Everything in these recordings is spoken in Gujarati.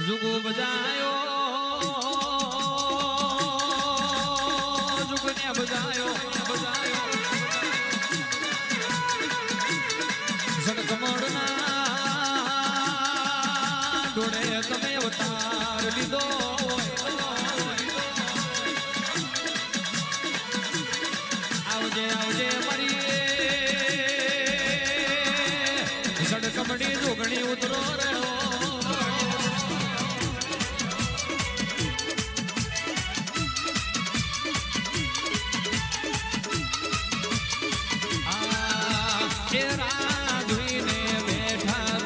जुगो बजायो जुगने बजायो बजायो सड़कमड़ना डोळे તમે અવતાર લીધો આવજે આવજે મારી સડકમડી જોગણી ઉતરો રહ્યો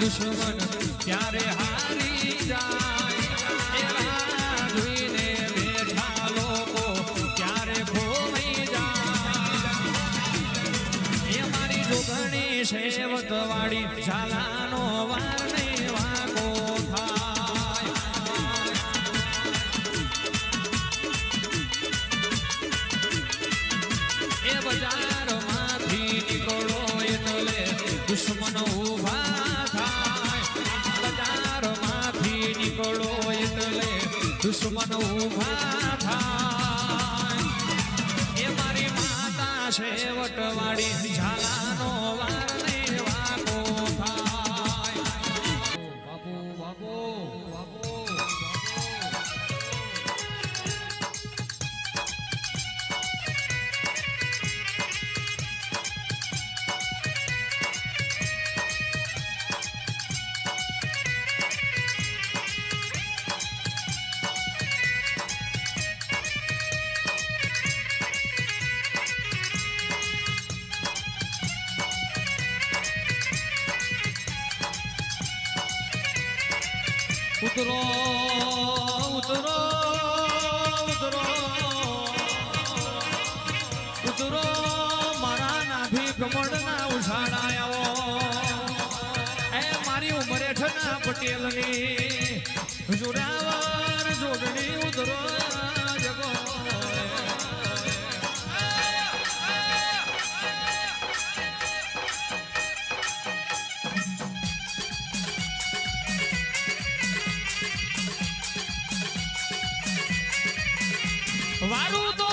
दुश्मन प्यारे हारी जाए धुईने बैठा लोको प्यारे खोई जाए मारी जोगणी सेवत वाड़ी झालानो वार ने वागो थाय ए बजार माथी निकळो એટલે दुश्मन उभा निकळो એટલે दुश्मन ઉભા થાય એ મારી માતા શેવટ વાળી ઝાલાનો વાર ને વાગો થાય બાપુ બાપુ બાપુ ઉતરો ઉતરો ઉતરો ઉતરો મારા નાભી કમળના ઉછાળાયો એ મારી ઉમરેઠના પટેલની જોરાવર જોડણી ઉતરો જગો વારું તો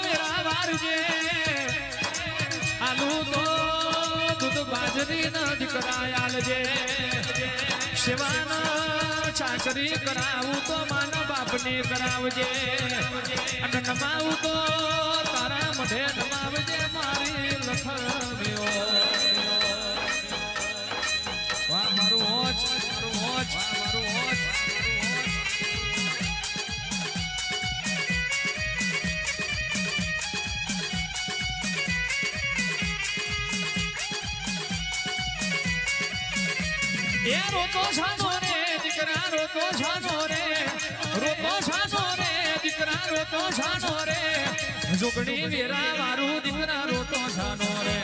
વેરા વારજે આલું તો દૂધ બાજરી ન દીકરા આલજે સેવાના ચાકરી કરાવું તો માન બાપની કરાવજે અને નમાવું તો તારા મઢે નમાવજે મારી લખમ્યો વાહ મારું હોચ મારું હોચ મારું હોચ એ રોતો છાનો રે દીકરા રોતો છાનો રે રોતો છાનો રે દીકરા રોતો છાનો રે જોગણી વેરા મારું દીકરા રોતો છાનો રે